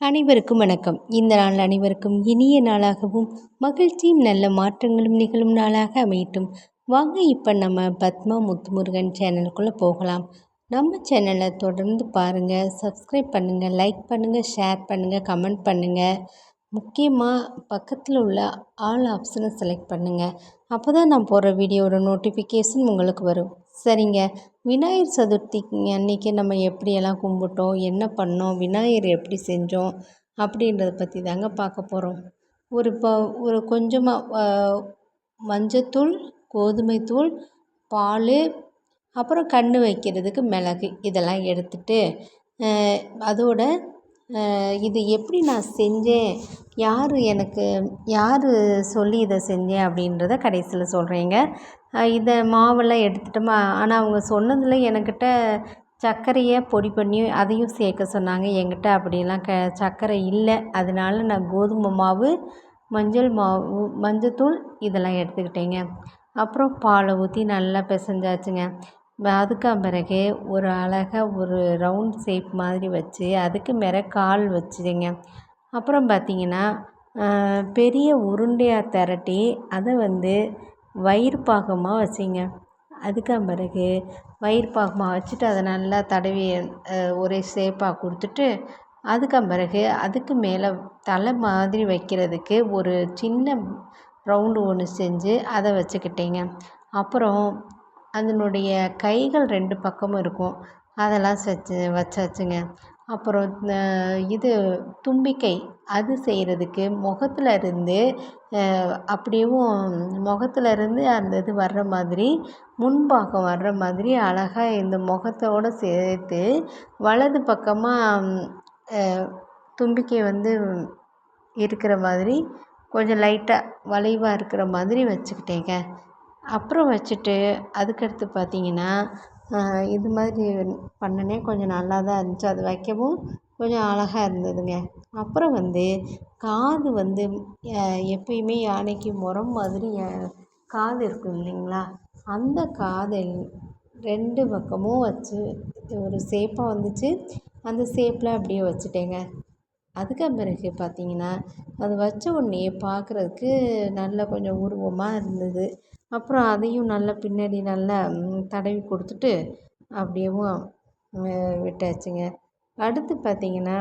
அனைவருக்கும் வணக்கம். இந்த நாள் அனைவருக்கும் இனிய நாளாகவும் மகிழ்ச்சியும் நல்ல மாற்றங்களும் நிகழும் நாளாக அமையட்டும். வாங்க இப்போ நம்ம பத்மா முத்துமுருகன் சேனலுக்குள்ளே போகலாம். நம்ம சேனலை தொடர்ந்து பாருங்கள், சப்ஸ்கிரைப் பண்ணுங்கள், லைக் பண்ணுங்கள், ஷேர் பண்ணுங்கள், கமெண்ட் பண்ணுங்கள். முக்கியமாக பக்கத்தில் உள்ள ஆல் ஆப்ஷனை செலக்ட் பண்ணுங்கள். அப்போ தான் நான் போடுற வீடியோட நோட்டிஃபிகேஷன் உங்களுக்கு வரும். சரிங்க, விநாயகர் சதுர்த்தி அன்றைக்கி நம்ம எப்படியெல்லாம் கும்பிட்டோம், என்ன பண்ணோம், விநாயகர் எப்படி செஞ்சோம் அப்படின்றத பற்றி தாங்க பார்க்க போகிறோம். ஒரு கொஞ்சமாக மஞ்சத்தூள், கோதுமை தூள், பால், அப்புறம் கண் வைக்கிறதுக்கு மிளகு இதெல்லாம் எடுத்துட்டு அதோட இது எப்படி நான் செஞ்சேன், யார் சொல்லி இதை செஞ்சேன் அப்படின்றத கடைசியில் சொல்கிறேங்க. இதை மாவெல்லாம் எடுத்துட்டோமா, ஆனால் அவங்க சொன்னதில் என்கிட்ட சர்க்கரையை பொடி பண்ணி அதையும் சேர்க்க சொன்னாங்க. என்கிட்ட அப்படிலாம் சர்க்கரை இல்லை. அதனால நான் கோதுமை மாவு, மஞ்சத்தூள் இதெல்லாம் எடுத்துக்கிட்டேங்க. அப்புறம் பாலை ஊற்றி நல்லா பிசைஞ்சாச்சுங்க. அதுக்கு பிறகு ஒரு அழகாக ஒரு ரவுண்ட் ஷேப் மாதிரி வச்சு அதுக்கு மேலே கால் வச்சுதுங்க. அப்புறம் பார்த்திங்கன்னா பெரிய உருண்டையாக திரட்டி அதை வயிறு பாகமாக வச்சிங்க. அதுக்கு பிறகு வயிறு பாகமாக வச்சுட்டு அதை நல்லா தடவி ஒரே ஷேப்பாக கொடுத்துட்டு அதுக்கு பிறகு அதுக்கு மேலே தலை மாதிரி வைக்கிறதுக்கு ஒரு சின்ன ரவுண்டு ஒன்று செஞ்சு அதை வச்சுக்கிட்டேங்க. அப்புறம் அதனுடைய கைகள் 2 பக்கமும் இருக்கும், அதெல்லாம் வச்சாச்சுங்க. அப்புறம் இது தும்பிக்கை அது செய்கிறதுக்கு முகத்தில் இருந்து அந்த இது வர்ற மாதிரி, முன்பாகம் வர்ற மாதிரி அழகாக இந்த முகத்தோடு சேர்த்து வலது பக்கமாக தும்பிக்கை இருக்கிற மாதிரி கொஞ்சம் லைட்டாக வளைவாக இருக்கிற மாதிரி வச்சுக்கிட்டேங்க. அப்புறம் வச்சுட்டு அதுக்கடுத்து பார்த்திங்கன்னா இது மாதிரி பண்ணினே கொஞ்சம் நல்லா தான் இருந்துச்சு. அது வைக்கவும் கொஞ்சம் அழகாக இருந்ததுங்க. அப்புறம் காது எப்பயுமே யானைக்கு முறம் மாதிரி காது இருக்கும் இல்லைங்களா, அந்த காதை 2 பக்கமும் வச்சு ஒரு ஷேப்பாக வந்துச்சு. அந்த ஷேப்பில் அப்படியே வச்சுட்டேங்க. அதுக்கு பிறகு பார்த்திங்கன்னா அது வச்ச உடனே பார்க்குறதுக்கு நல்லா கொஞ்சம் உருவமாக இருந்தது. அப்புறம் அதையும் நல்லா பின்னாடி நல்லா தடவி கொடுத்துட்டு அப்படியேவும் விட்டாச்சுங்க. அடுத்து பார்த்திங்கன்னா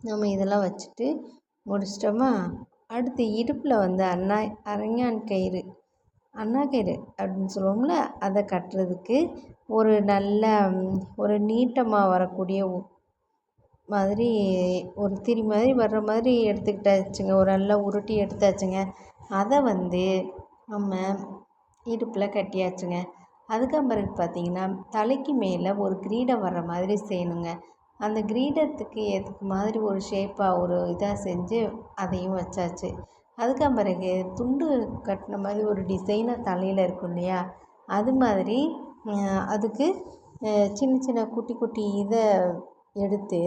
நம்ம இதெல்லாம் வச்சுட்டு முடிச்சிட்டோமா, அடுத்து இடுப்பில் அரைஞான் கயிறு, அண்ணா கயிறு அப்படின்னு சொல்லுவோம்ல, அதை கட்டுறதுக்கு ஒரு நல்ல ஒரு நீட்டமாக வரக்கூடிய மாதிரி ஒரு திரி மாதிரி வர்ற மாதிரி எடுத்துக்கிட்டாச்சுங்க. ஒரு நல்லா உருட்டி எடுத்தாச்சுங்க. அதை நம்ம இடுப்பில் கட்டியாச்சுங்க. அதுக்கு பிறகு பார்த்திங்கன்னா தலைக்கு மேலே ஒரு கிரீடம் வர்ற மாதிரி செய்யணுங்க. அந்த கிரீடத்துக்கு ஏற்ற மாதிரி ஒரு ஷேப்பாக ஒரு இதாக செஞ்சு அதையும் வச்சாச்சு. அதுக்கு பிறகு துண்டு கட்டின மாதிரி ஒரு டிசைனாக தலையில் இருக்கும் இல்லையா, அது மாதிரி அதுக்கு சின்ன சின்ன குட்டி குட்டி இதை எடுத்து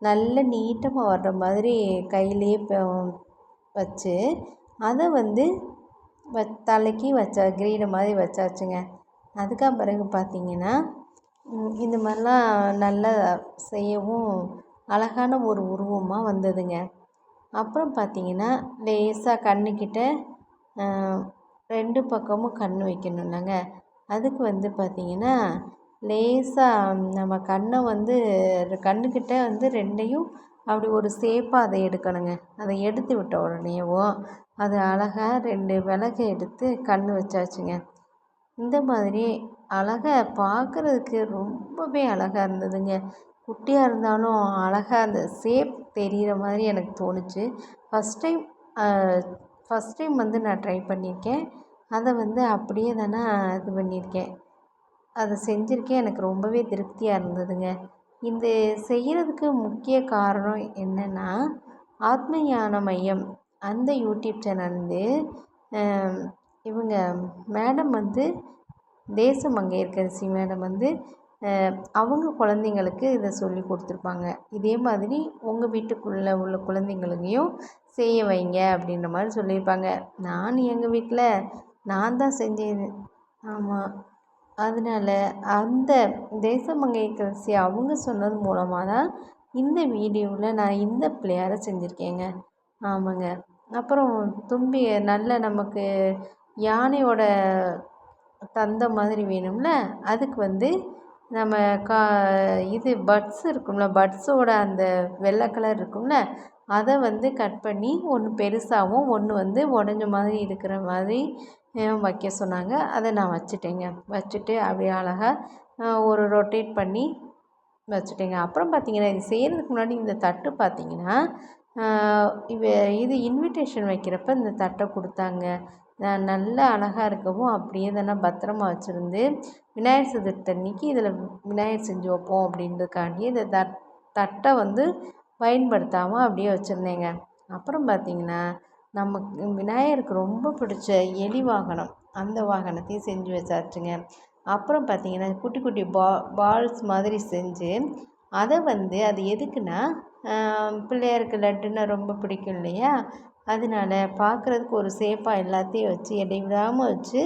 நல்ல நீட்டமாக வர்ற மாதிரி கையிலேயே வச்சு அதை தலைக்கு கிரீடம் மாதிரி வச்சாச்சுங்க. அதுக்கு பிறகு பார்த்திங்கன்னா இந்த மாதிரிலாம் நல்லா செய்யவும் அழகான ஒரு உருவமாக வந்ததுங்க. அப்புறம் பார்த்திங்கன்னா லேசாக கண்ணுக்கிட்ட 2 பக்கமும் கண் வைக்கணும்லங்க, அதுக்கு பார்த்திங்கன்னா லேசாக நம்ம கண்ணுக்கிட்ட 2யும் அப்படி ஒரு ஷேப்பாக அதை எடுக்கணுங்க. அதை எடுத்து விட்ட உடனேவும் அது அழகாக 2 விளக்கு எடுத்து கண் வச்சாச்சுங்க. இந்த மாதிரி அழகாக பார்க்குறதுக்கு ரொம்பவே அழகாக இருந்ததுங்க. குட்டியாக இருந்தாலும் அழகாக அந்த ஷேப் தெரிகிற மாதிரி எனக்கு தோணுச்சு. ஃபஸ்ட் டைம் நான் ட்ரை பண்ணியிருக்கேன். அதை அப்படியே தானே இது பண்ணியிருக்கேன், அதை செஞ்சுருக்கேன். எனக்கு ரொம்பவே திருப்தியாக இருந்ததுங்க. இந்த செய்கிறதுக்கு முக்கிய காரணம் என்னென்னா, ஆத்ம ஞான மையம் அந்த யூடியூப் சேனல் இவங்க மேடம் தேசமங்கையர்கரசி மேடம் அவங்க குழந்தைங்களுக்கு இதை சொல்லி கொடுத்துருப்பாங்க. இதே மாதிரி உங்கள் வீட்டுக்குள்ளே உள்ள குழந்தைங்களையும் செய்ய வைங்க அப்படின்ற மாதிரி சொல்லியிருப்பாங்க. எங்கள் வீட்டில் நான் தான் செஞ்சேன். ஆமாம், அதனால் அந்த தேசமங்கையர்கரசி அவங்க சொன்னது மூலமாக தான் இந்த வீடியோவில் நான் இந்த பிள்ளையாரை செஞ்சுருக்கேங்க. ஆமாங்க. அப்புறம் தும்பி நல்ல நமக்கு யானையோட தந்த மாதிரி வேணும்ல, அதுக்கு வந்து நம்ம கா இது பட்ஸ் இருக்கும்ல, பட்ஸோட அந்த வெள்ளை கலர் இருக்கும்ல, அதை வந்து கட் பண்ணி ஒன்று பெருசாகவும் ஒன்று வந்து உடஞ்ச மாதிரி இருக்கிற மாதிரி வைக்க சொன்னாங்க. அதை நான் வச்சுட்டேங்க. வச்சுட்டு அப்படியே அழகாக ஒரு ரொட்டேட் பண்ணி வச்சுட்டேங்க. அப்புறம் பார்த்திங்கன்னா, இது செய்கிறதுக்கு முன்னாடி இந்த தட்டு பார்த்திங்கன்னா, இவ இது இன்விடேஷன் வைக்கிறப்ப இந்த தட்டை கொடுத்தாங்க. நல்லா அழகாக இருக்கவும் அப்படியே தானே பத்திரமா வச்சுருந்து விநாயகர் சதுர்த்தி அன்னைக்கு இதில் விநாயகர் செஞ்சு வைப்போம் அப்படின்றதுக்காண்டி இந்த தட்டை வந்து பயன்படுத்தாமல் அப்படியே வச்சுருந்தேங்க. அப்புறம் பார்த்திங்கன்னா, நமக்கு விநாயகருக்கு ரொம்ப பிடிச்ச எலி வாகனம், அந்த வாகனத்தையும் செஞ்சு வச்சாச்சுங்க. அப்புறம் பார்த்திங்கன்னா, குட்டி குட்டி பால்ஸ் மாதிரி செஞ்சு அதை வந்து அது எதுக்குன்னா, பிள்ளையாருக்கு லட்டுன்னா ரொம்ப பிடிக்கும் இல்லையா, அதனால பார்க்குறதுக்கு ஒரு சேஃபாக எல்லாத்தையும் வச்சு இடைவிடாமல் வச்சு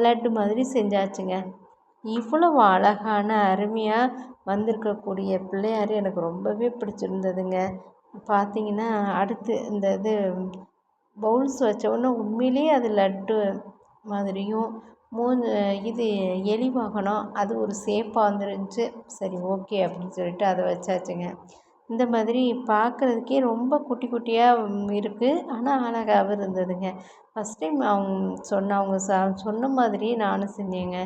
லட்டு மாதிரி செஞ்சாச்சுங்க. இவ்வளவு அழகான அருமையாக வந்திருக்கக்கூடிய பிள்ளையார் எனக்கு ரொம்பவே பிடிச்சிருந்ததுங்க. பார்த்திங்கன்னா, அடுத்து இந்த இது பவுல்ஸ் வச்சோடனே உண்மையிலேயே அது லட்டு மாதிரியும் இது எலி வாகனம் அது ஒரு சேஃபாக வந்துருந்துச்சு. சரி ஓகே அப்படின்னு சொல்லிட்டு அதை வச்சாச்சுங்க. இந்த மாதிரி பார்க்குறதுக்கே ரொம்ப குட்டி குட்டியாக இருக்குது, ஆனால் அழகாகவும் இருந்ததுங்க. ஃபஸ்ட் டைம் அவங்க சொன்ன மாதிரியே நானும் செஞ்சேங்க.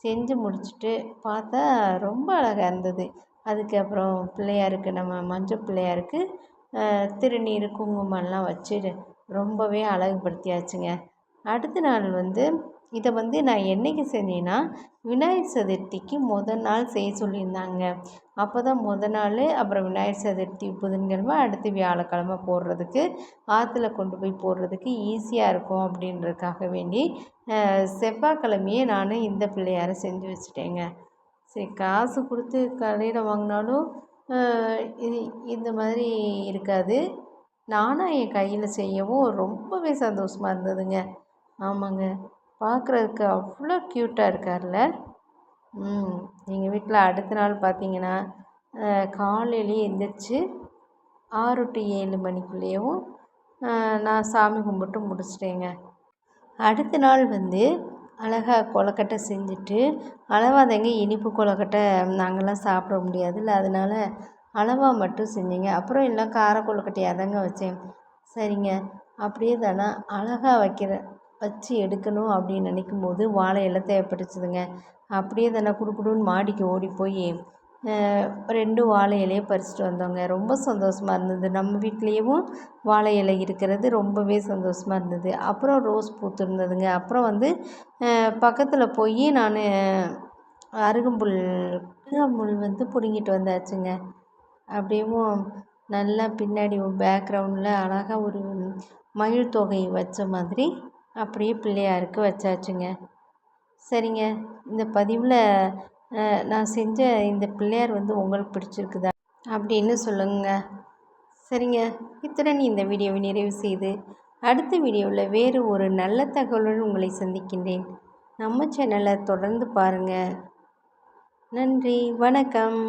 செஞ்சு முடிச்சுட்டு பார்த்தா ரொம்ப அழகாக இருந்தது. அதுக்கப்புறம் பிள்ளையாருக்கு நம்ம மஞ்சள் பிள்ளையாருக்கு திருநீர் குங்குமம்லாம் வச்சு ரொம்பவே அழகுபடுத்தியாச்சுங்க. அடுத்த நாள் வந்து இதை வந்து நான் என்றைக்கு செஞ்சேன்னா, விநாயகர் சதுர்த்திக்கு முதல் நாள் செய்ய சொல்லியிருந்தாங்க. அப்போ தான் முதல் நாள், அப்புறம் விநாயகர் சதுர்த்தி புதன்கிழமை, அடுத்து வியாழக்கிழமை போடுறதுக்கு ஆற்றுல கொண்டு போய் போடுறதுக்கு ஈஸியாக இருக்கும் அப்படின்றதுக்காக வேண்டி செவ்வாய்க்கிழமையே நான் இந்த பிள்ளையாரை செஞ்சு வச்சுட்டேங்க. சரி, காசு கொடுத்து கடையில் வாங்கினாலும் இந்த மாதிரி இருக்காது. நானாக என் கையில் செய்யவும் ரொம்பவே சந்தோஷமாக இருந்ததுங்க. ஆமாங்க, பார்க்குறதுக்கு அவ்வளோ க்யூட்டாக இருக்கார்ல. எங்கள் வீட்டில் அடுத்த நாள் பார்த்திங்கன்னா, காலையிலேயே எழுந்திரிச்சு 6 to 7 மணிக்குள்ளேயும் நான் சாமி கும்பிட்டு முடிச்சிட்டேங்க. அடுத்த நாள் வந்து அழகாக கொழுக்கட்டை செஞ்சுட்டு, அளவாதாங்க இனிப்பு கொழுக்கட்டை நாங்கள்லாம் சாப்பிட முடியாதுல்ல, அதனால் அளவாக மட்டும் செஞ்சேங்க. அப்புறம் எல்லாம் கார கொழுக்கட்டையாக தாங்க வச்சேன். சரிங்க, அப்படியே தானே அழகாக வச்சு எடுக்கணும் அப்படின்னு நினைக்கும் போது வாழை இலை தேவைப்பட்டுச்சுதுங்க. அப்படியே தானே குடுக்குடுன்னு மாடிக்கு ஓடி போய் 2 வாழை இலையை பறிச்சுட்டு வந்தோங்க. ரொம்ப சந்தோஷமாக இருந்தது. நம்ம வீட்லேயும் வாழை இலை இருக்கிறது ரொம்பவே சந்தோஷமாக இருந்தது. அப்புறம் ரோஸ் பூத்திருந்ததுங்க. அப்புறம் வந்து பக்கத்தில் போய் நான் அருகம்புல் வந்து பிடுங்கிட்டு வந்தாச்சுங்க. அப்படியேவும் நல்லா பின்னாடி பேக்ரவுண்டில் அழகாக ஒரு மயில் தொகை வச்ச மாதிரி அப்படியே பிள்ளையாருக்கு வச்சாச்சுங்க. சரிங்க, இந்த பதிவில் நான் செஞ்ச இந்த பிள்ளையார் வந்து உங்களுக்கு பிடிச்சிருக்குதா அப்படின்னு சொல்லுங்க. சரிங்க, இத்துடன் இந்த வீடியோவை நிறைவு செய்து அடுத்த வீடியோவில் வேறு ஒரு நல்ல தகவலுடன் உங்களை சந்திக்கின்றேன். நம்ம சேனலை தொடர்ந்து பாருங்கள். நன்றி, வணக்கம்.